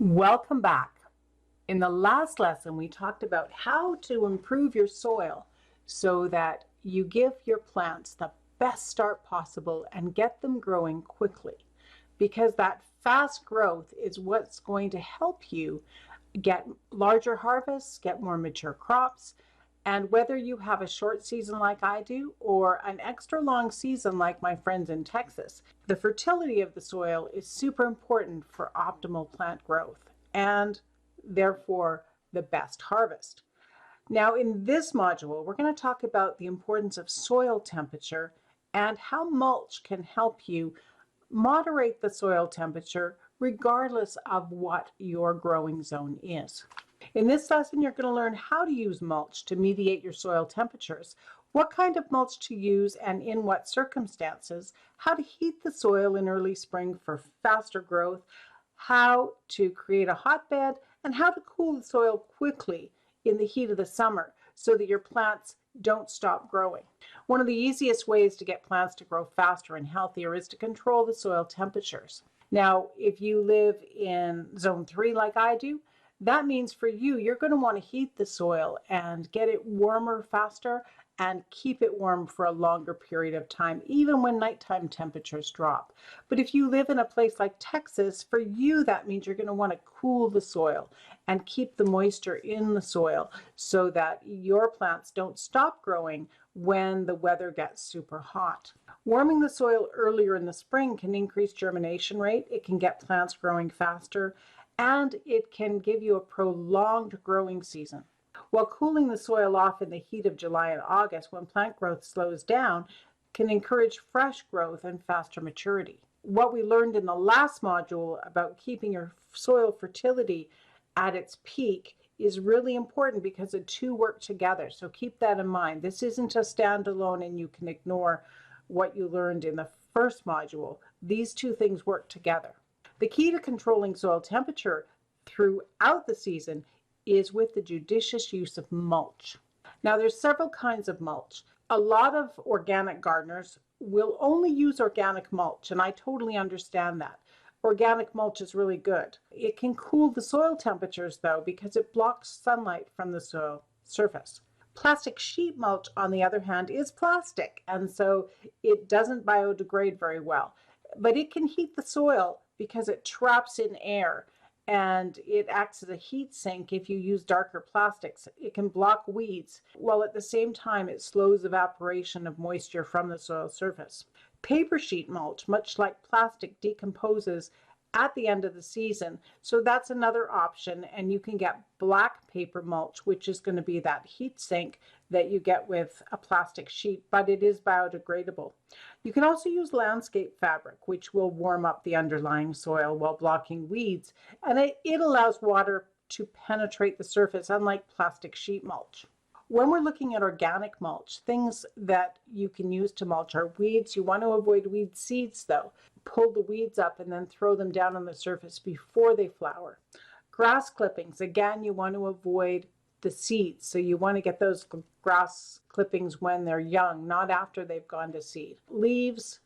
Welcome back. In the last lesson, we talked about how to improve your soil so that you give your plants the best start possible and get them growing quickly, because that fast growth is what's going to help you get larger harvests, get more mature crops. And whether you have a short season like I do or an extra long season like my friends in Texas, the fertility of the soil is super important for optimal plant growth and therefore the best harvest. Now, in this module, we're going to talk about the importance of soil temperature and how mulch can help you moderate the soil temperature regardless of what your growing zone is. In this lesson, you're going to learn how to use mulch to mediate your soil temperatures, what kind of mulch to use and in what circumstances, how to heat the soil in early spring for faster growth, how to create a hotbed, and how to cool the soil quickly in the heat of the summer so that your plants don't stop growing. One of the easiest ways to get plants to grow faster and healthier is to control the soil temperatures. Now, if you live in zone 3 like I do, that means for you, you're going to want to heat the soil and get it warmer faster and keep it warm for a longer period of time, even when nighttime temperatures drop. But if you live in a place like Texas, for you, that means you're going to want to cool the soil and keep the moisture in the soil so that your plants don't stop growing when the weather gets super hot. Warming the soil earlier in the spring can increase germination rate. It can get plants growing faster, and it can give you a prolonged growing season. While cooling the soil off in the heat of July and August, when plant growth slows down, can encourage fresh growth and faster maturity. What we learned in the last module about keeping your soil fertility at its peak is really important because the two work together. So keep that in mind. This isn't a standalone and you can ignore what you learned in the first module. These two things work together. The key to controlling soil temperature throughout the season is with the judicious use of mulch. Now, there's several kinds of mulch. A lot of organic gardeners will only use organic mulch, and I totally understand that. Organic mulch is really good. It can cool the soil temperatures, though, because it blocks sunlight from the soil surface. Plastic sheet mulch, on the other hand, is plastic, and so it doesn't biodegrade very well. But it can heat the soil because it traps in air and it acts as a heat sink if you use darker plastics. It can block weeds, while at the same time it slows evaporation of moisture from the soil surface. Paper sheet mulch, much like plastic, decomposes at the end of the season, so that's another option. And you can get black paper mulch, which is going to be that heat sink that you get with a plastic sheet, but it is biodegradable. You can also use landscape fabric, which will warm up the underlying soil while blocking weeds, and it allows water to penetrate the surface, unlike plastic sheet mulch. When we're looking at organic mulch, things that you can use to mulch are weeds. You want to avoid weed seeds, though. Pull the weeds up and then throw them down on the surface before they flower. Grass clippings, again, you want to avoid the seeds. So you want to get those grass clippings when they're young, not after they've gone to seed. Leaves,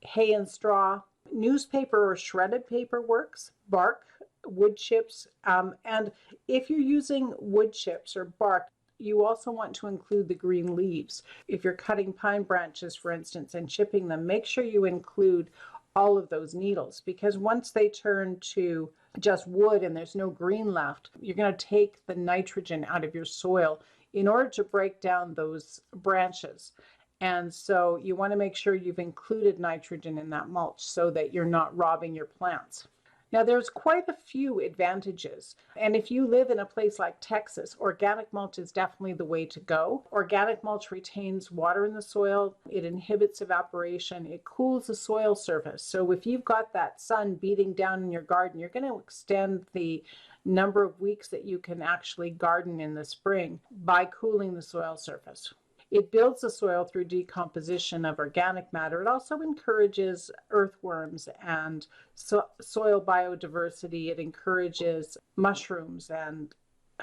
hay and straw, newspaper or shredded paper works, bark, wood chips, and if you're using wood chips or bark, you also want to include the green leaves. If you're cutting pine branches, for instance, and chipping them, make sure you include all of those needles, because once they turn to just wood and there's no green left, you're going to take the nitrogen out of your soil in order to break down those branches. And so you want to make sure you've included nitrogen in that mulch so that you're not robbing your plants. Now, there's quite a few advantages. And if you live in a place like Texas, organic mulch is definitely the way to go. Organic mulch retains water in the soil. It inhibits evaporation. It cools the soil surface. So if you've got that sun beating down in your garden, you're going to extend the number of weeks that you can actually garden in the spring by cooling the soil surface. It builds the soil through decomposition of organic matter. It also encourages earthworms and soil biodiversity. It encourages mushrooms and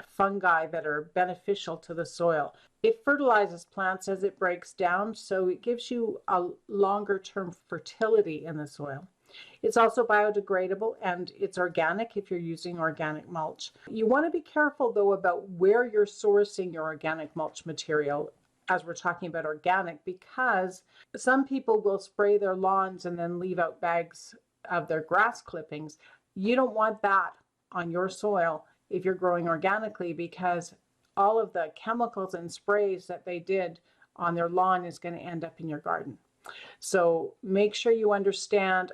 fungi that are beneficial to the soil. It fertilizes plants as it breaks down, so it gives you a longer term fertility in the soil. It's also biodegradable and it's organic if you're using organic mulch. You want to be careful though about where you're sourcing your organic mulch material as we're talking about organic, because some people will spray their lawns and then leave out bags of their grass clippings. You don't want that on your soil if you're growing organically, because all of the chemicals and sprays that they did on their lawn is going to end up in your garden. So make sure you understand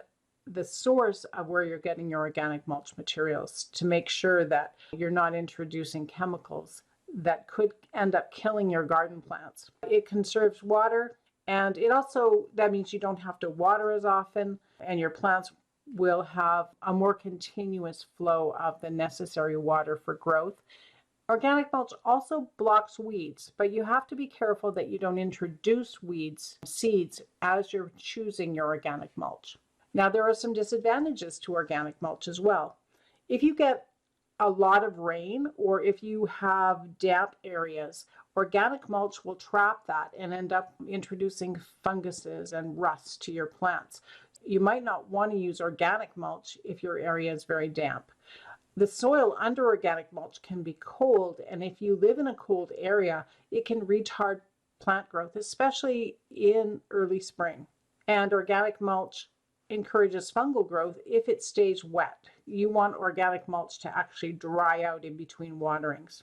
the source of where you're getting your organic mulch materials to make sure that you're not introducing chemicals that could end up killing your garden plants. It conserves water, and that means you don't have to water as often, and your plants will have a more continuous flow of the necessary water for growth. Organic mulch also blocks weeds, but you have to be careful that you don't introduce seeds as you're choosing your organic mulch. Now, there are some disadvantages to organic mulch as well. If you get a lot of rain or if you have damp areas, organic mulch will trap that and end up introducing funguses and rust to your plants. You might not want to use organic mulch if your area is very damp. The soil under organic mulch can be cold, and if you live in a cold area, it can retard plant growth, especially in early spring. And organic mulch encourages fungal growth if it stays wet. You want organic mulch to actually dry out in between waterings.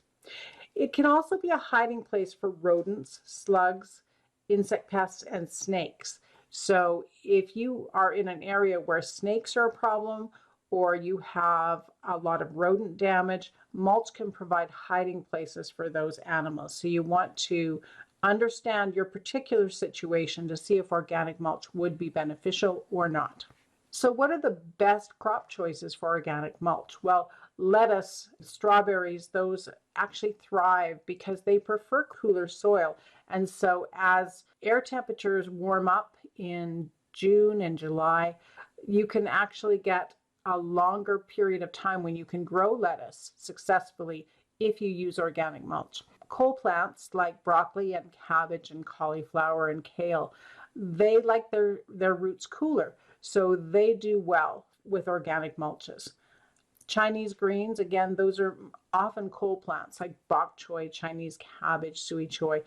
It can also be a hiding place for rodents, slugs, insect pests, and snakes. So if you are in an area where snakes are a problem or you have a lot of rodent damage, mulch can provide hiding places for those animals. So you want to understand your particular situation to see if organic mulch would be beneficial or not. So what are the best crop choices for organic mulch? Well, lettuce, strawberries, those actually thrive because they prefer cooler soil. And so as air temperatures warm up in June and July, you can actually get a longer period of time when you can grow lettuce successfully if you use organic mulch. Cold plants like broccoli and cabbage and cauliflower and kale, they like their roots cooler, so they do well with organic mulches. Chinese greens, again, those are often cold plants like bok choy, Chinese cabbage, sui choy.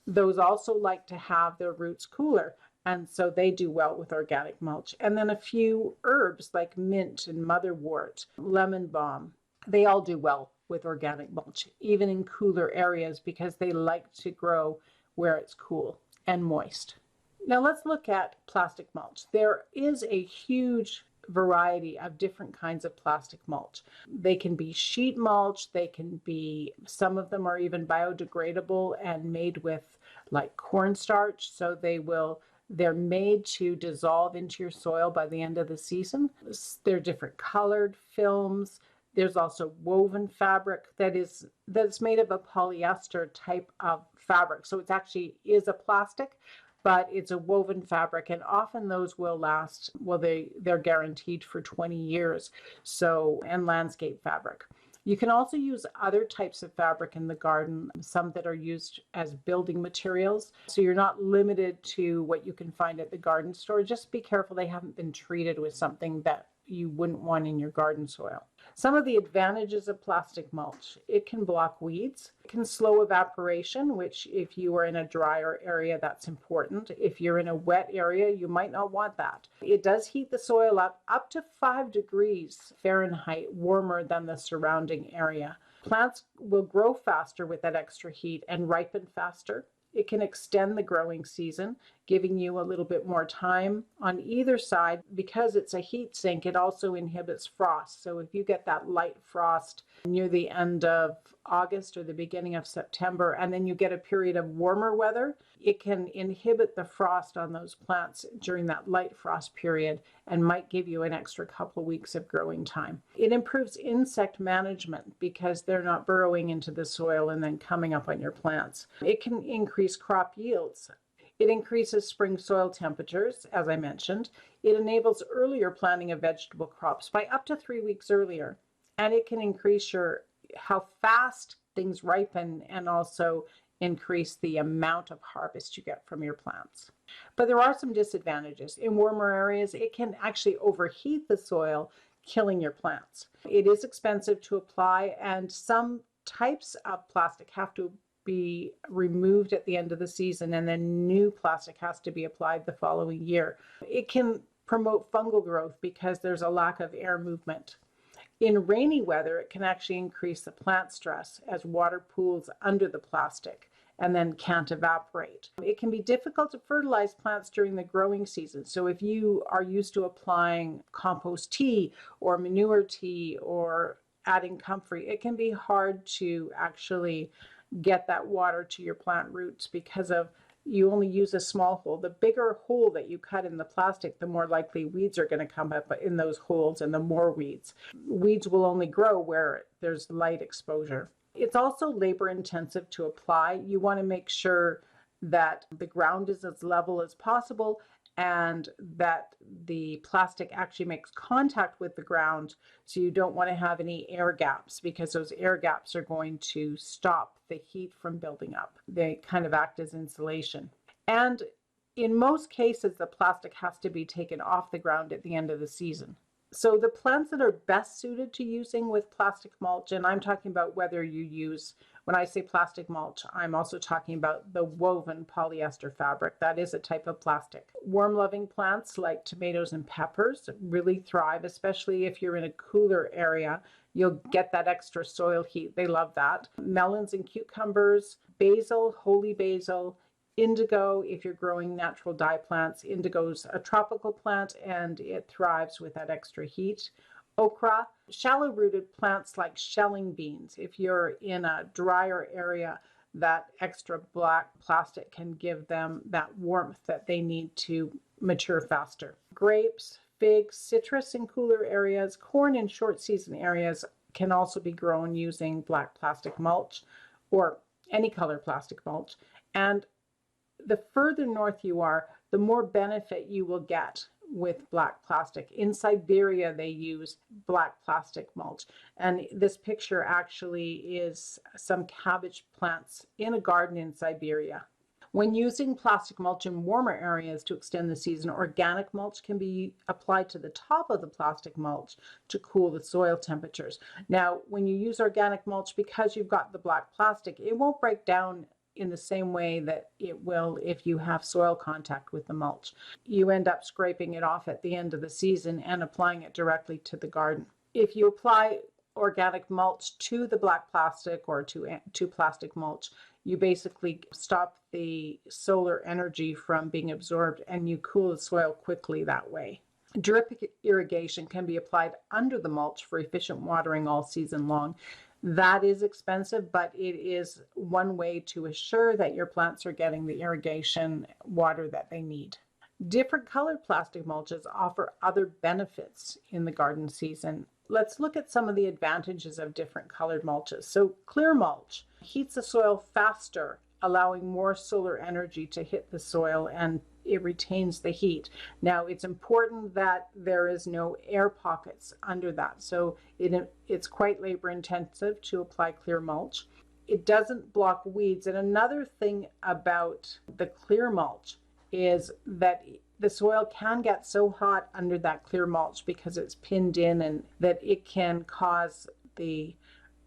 Those also like to have their roots cooler, and so they do well with organic mulch. And then a few herbs like mint and motherwort, lemon balm, they all do well with organic mulch, even in cooler areas, because they like to grow where it's cool and moist. Now let's look at plastic mulch. There is a huge variety of different kinds of plastic mulch. They can be sheet mulch, some of them are even biodegradable and made with like cornstarch, so they're made to dissolve into your soil by the end of the season. They're different colored films. There's also woven fabric that's made of a polyester type of fabric. So it actually is a plastic, but it's a woven fabric, and often those will last, they're guaranteed for 20 years. And landscape fabric. You can also use other types of fabric in the garden, some that are used as building materials. So you're not limited to what you can find at the garden store. Just be careful they haven't been treated with something that you wouldn't want in your garden soil. Some of the advantages of plastic mulch: it can block weeds, it can slow evaporation, which if you are in a drier area, that's important. If you're in a wet area, you might not want that. It does heat the soil up to 5 degrees Fahrenheit warmer than the surrounding area. Plants will grow faster with that extra heat and ripen faster. It can extend the growing season, giving you a little bit more time on either side. Because it's a heat sink, it also inhibits frost. So if you get that light frost near the end of August or the beginning of September, and then you get a period of warmer weather, it can inhibit the frost on those plants during that light frost period and might give you an extra couple of weeks of growing time. It improves insect management because they're not burrowing into the soil and then coming up on your plants. It can increase crop yields. It increases spring soil temperatures, as I mentioned. It enables earlier planting of vegetable crops by up to 3 weeks earlier. And it can increase how fast things ripen, and also increase the amount of harvest you get from your plants. But there are some disadvantages. In warmer areas, it can actually overheat the soil, killing your plants. It is expensive to apply, and some types of plastic have to be removed at the end of the season, and then new plastic has to be applied the following year. It can promote fungal growth because there's a lack of air movement. In rainy weather, it can actually increase the plant stress as water pools under the plastic and then can't evaporate. It can be difficult to fertilize plants during the growing season. So if you are used to applying compost tea or manure tea or adding comfrey, it can be hard to actually get that water to your plant roots because of you only use a small hole. The bigger hole that you cut in the plastic, the more likely weeds are going to come up in those holes, and the more weeds. Weeds will only grow where there's light exposure. It's also labor intensive to apply. You want to make sure that the ground is as level as possible and that the plastic actually makes contact with the ground, so you don't want to have any air gaps because those air gaps are going to stop the heat from building up. They kind of act as insulation. And in most cases, the plastic has to be taken off the ground at the end of the season. So the plants that are best suited to using with plastic mulch, and I'm talking about whether you use, when I say plastic mulch, I'm also talking about the woven polyester fabric. That is a type of plastic. Warm-loving plants like tomatoes and peppers really thrive, especially if you're in a cooler area. You'll get that extra soil heat. They love that. Melons and cucumbers, basil, holy basil, indigo, if you're growing natural dye plants. Indigo's a tropical plant and it thrives with that extra heat. Okra, shallow-rooted plants like shelling beans. If you're in a drier area, that extra black plastic can give them that warmth that they need to mature faster. Grapes, figs, citrus in cooler areas, corn in short season areas can also be grown using black plastic mulch or any color plastic mulch. And the further north you are, the more benefit you will get with black plastic. In Siberia, they use black plastic mulch. And this picture actually is some cabbage plants in a garden in Siberia. When using plastic mulch in warmer areas to extend the season, organic mulch can be applied to the top of the plastic mulch to cool the soil temperatures. Now, when you use organic mulch, because you've got the black plastic, it won't break down in the same way that it will if you have soil contact with the mulch. You end up scraping it off at the end of the season and applying it directly to the garden. If you apply organic mulch to the black plastic or to plastic mulch, you basically stop the solar energy from being absorbed and you cool the soil quickly that way. Drip irrigation can be applied under the mulch for efficient watering all season long. That is expensive, but it is one way to assure that your plants are getting the irrigation water that they need. Different colored plastic mulches offer other benefits in the garden season. Let's look at some of the advantages of different colored mulches. So clear mulch heats the soil faster, allowing more solar energy to hit the soil, and it retains the heat. Now, it's important that there is no air pockets under that. So it's quite labor intensive to apply clear mulch. It doesn't block weeds. And another thing about the clear mulch is that the soil can get so hot under that clear mulch because it's pinned in, and that it can cause the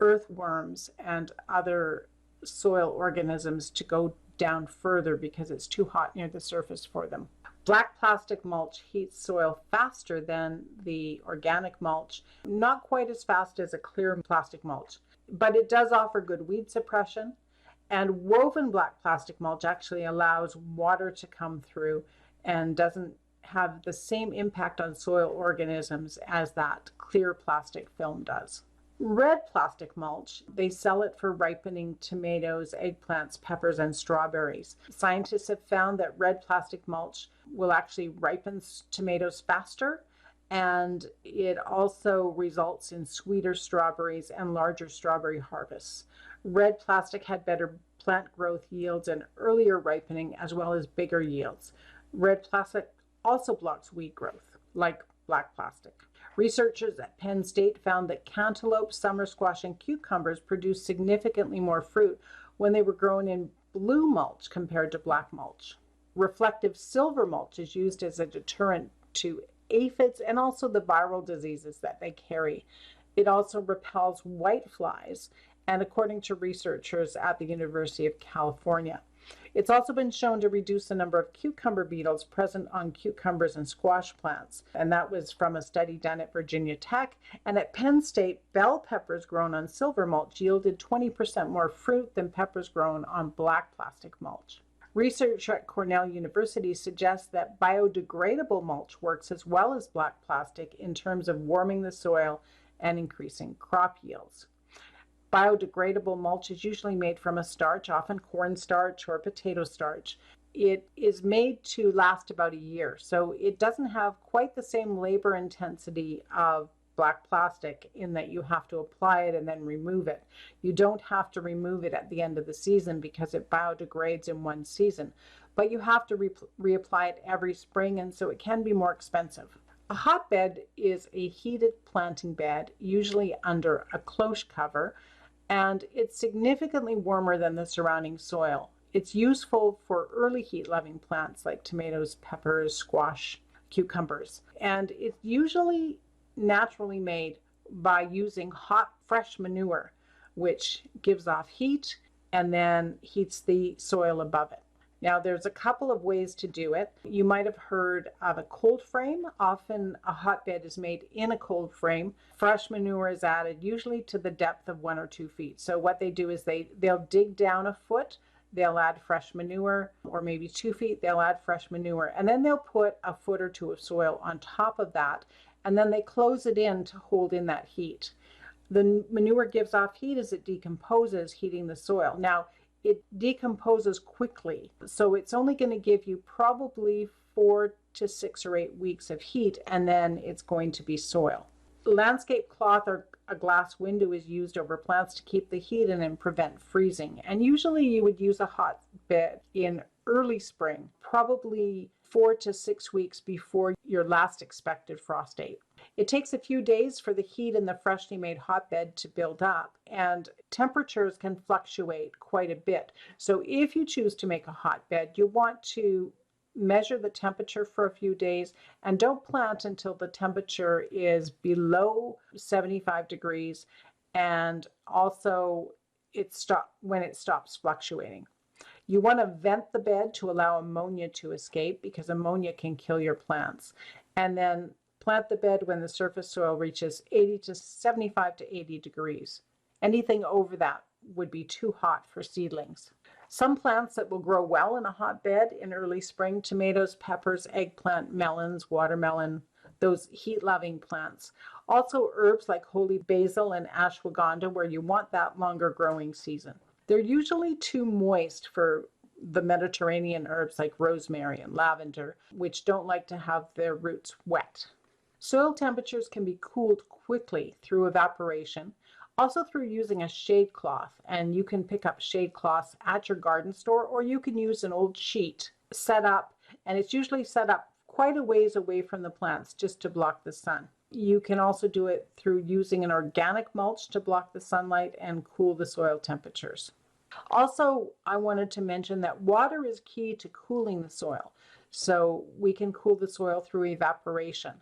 earthworms and other soil organisms to go down further because it's too hot near the surface for them. Black plastic mulch heats soil faster than the organic mulch, not quite as fast as a clear plastic mulch, but it does offer good weed suppression. And woven black plastic mulch actually allows water to come through and doesn't have the same impact on soil organisms as that clear plastic film does. Red plastic mulch, they sell it for ripening tomatoes, eggplants, peppers, and strawberries. Scientists have found that red plastic mulch will actually ripen tomatoes faster, and it also results in sweeter strawberries and larger strawberry harvests. Red plastic had better plant growth yields and earlier ripening, as well as bigger yields. Red plastic also blocks weed growth, like black plastic. Researchers at Penn State found that cantaloupe, summer squash, and cucumbers produced significantly more fruit when they were grown in blue mulch compared to black mulch. Reflective silver mulch is used as a deterrent to aphids and also the viral diseases that they carry. It also repels whiteflies, and according to researchers at the University of California. It's also been shown to reduce the number of cucumber beetles present on cucumbers and squash plants. And that was from a study done at Virginia Tech. And at Penn State, bell peppers grown on silver mulch yielded 20% more fruit than peppers grown on black plastic mulch. Research at Cornell University suggests that biodegradable mulch works as well as black plastic in terms of warming the soil and increasing crop yields. Biodegradable mulch is usually made from a starch, often cornstarch or potato starch. It is made to last about a year, so it doesn't have quite the same labor intensity of black plastic in that you have to apply it and then remove it. You don't have to remove it at the end of the season because it biodegrades in one season, but you have to reapply it every spring, and so it can be more expensive. A hotbed is a heated planting bed, usually under a cloche cover, and it's significantly warmer than the surrounding soil. It's useful for early heat-loving plants like tomatoes, peppers, squash, cucumbers, and it's usually naturally made by using hot, fresh manure, which gives off heat and then heats the soil above it. Now, there's a couple of ways to do it. You might have heard of a cold frame. Often a hotbed is made in a cold frame. Fresh manure is added, usually to the depth of 1 or 2 feet. So what they do is they'll dig down a foot, they'll add fresh manure, or maybe 2 feet, they'll add fresh manure, and then they'll put a foot or 2 of soil on top of that, and then they close it in to hold in that heat. The manure gives off heat as it decomposes, heating the soil. Now, it decomposes quickly, so it's only going to give you probably 4 to 6 or 8 weeks of heat, and then it's going to be soil. Landscape cloth or a glass window is used over plants to keep the heat in and prevent freezing. And usually you would use a hotbed in early spring, probably 4 to 6 weeks before your last expected frost date. It takes a few days for the heat in the freshly made hotbed to build up, and temperatures can fluctuate quite a bit. So if you choose to make a hotbed, you want to measure the temperature for a few days and don't plant until the temperature is below 75 degrees and also when it stops fluctuating. You want to vent the bed to allow ammonia to escape because ammonia can kill your plants. And then plant the bed when the surface soil reaches 75 to 80 degrees. Anything over that would be too hot for seedlings. Some plants that will grow well in a hotbed in early spring: tomatoes, peppers, eggplant, melons, watermelon, those heat-loving plants. Also herbs like holy basil and ashwagandha, where you want that longer growing season. They're usually too moist for the Mediterranean herbs like rosemary and lavender, which don't like to have their roots wet. Soil temperatures can be cooled quickly through evaporation, also through using a shade cloth. And you can pick up shade cloths at your garden store, or you can use an old sheet set up, and it's usually set up quite a ways away from the plants just to block the sun. You can also do it through using an organic mulch to block the sunlight and cool the soil temperatures. Also, I wanted to mention that water is key to cooling the soil. So we can cool the soil through evaporation.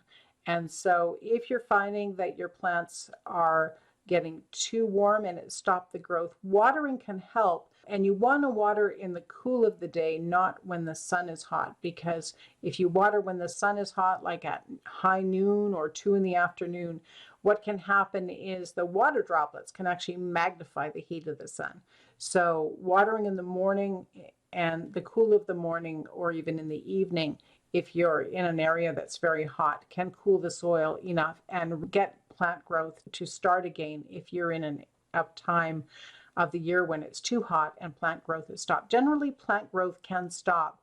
And so if you're finding that your plants are getting too warm and it stopped the growth, watering can help. And you want to water in the cool of the day, not when the sun is hot, because if you water when the sun is hot, like at high noon or 2 in the afternoon, what can happen is the water droplets can actually magnify the heat of the sun. So watering in the morning and the cool of the morning, or even in the evening, if you're in an area that's very hot, can cool the soil enough and get plant growth to start again if you're in a time of the year when it's too hot and plant growth has stopped. Generally, plant growth can stop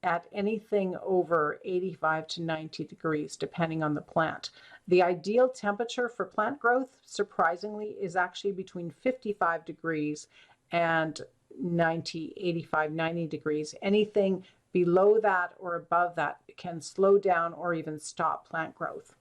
at anything over 85 to 90 degrees, depending on the plant. The ideal temperature for plant growth, surprisingly, is actually between 55 degrees and 85, 90 degrees. Anything below that or above that can slow down or even stop plant growth.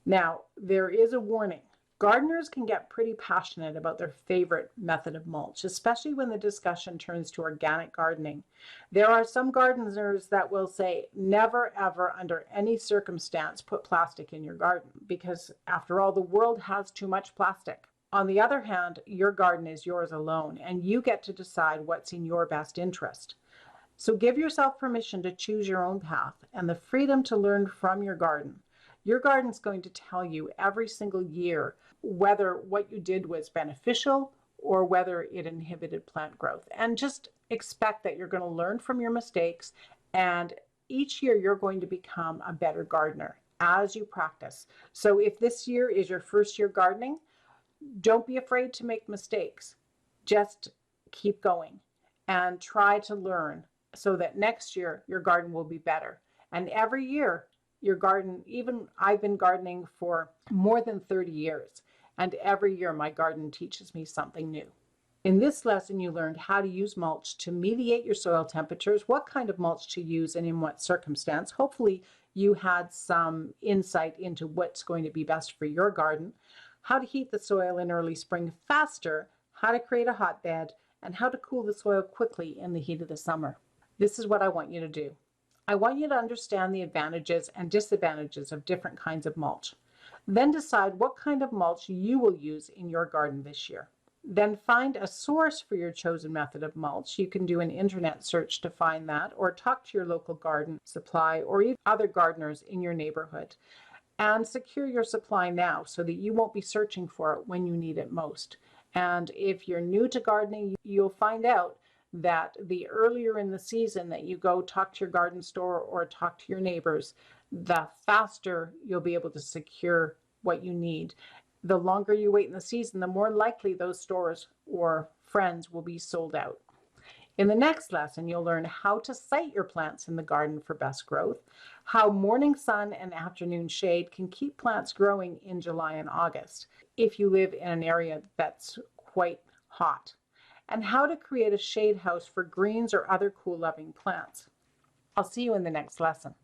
Now, there is a warning. Gardeners can get pretty passionate about their favorite method of mulch, especially when the discussion turns to organic gardening. There are some gardeners that will say, never, ever, under any circumstance, put plastic in your garden, because after all, the world has too much plastic. On the other hand, your garden is yours alone, and you get to decide what's in your best interest. So give yourself permission to choose your own path and the freedom to learn from your garden. Your garden's going to tell you every single year whether what you did was beneficial or whether it inhibited plant growth. And just expect that you're going to learn from your mistakes, and each year you're going to become a better gardener as you practice. So if this year is your first year gardening, don't be afraid to make mistakes. Just keep going and try to learn so that next year your garden will be better. And every year your garden, even I've been gardening for more than 30 years, and every year my garden teaches me something new. In this lesson, you learned how to use mulch to mediate your soil temperatures, what kind of mulch to use and in what circumstance. Hopefully you had some insight into what's going to be best for your garden, how to heat the soil in early spring faster, how to create a hotbed, and how to cool the soil quickly in the heat of the summer. This is what I want you to do. I want you to understand the advantages and disadvantages of different kinds of mulch. Then decide what kind of mulch you will use in your garden this year. Then find a source for your chosen method of mulch. You can do an internet search to find that, or talk to your local garden supply or even other gardeners in your neighborhood. And secure your supply now so that you won't be searching for it when you need it most. And if you're new to gardening, you'll find out that the earlier in the season that you go talk to your garden store or talk to your neighbors, the faster you'll be able to secure what you need. The longer you wait in the season, the more likely those stores or friends will be sold out. In the next lesson, you'll learn how to site your plants in the garden for best growth, how morning sun and afternoon shade can keep plants growing in July and August if you live in an area that's quite hot, and how to create a shade house for greens or other cool-loving plants. I'll see you in the next lesson.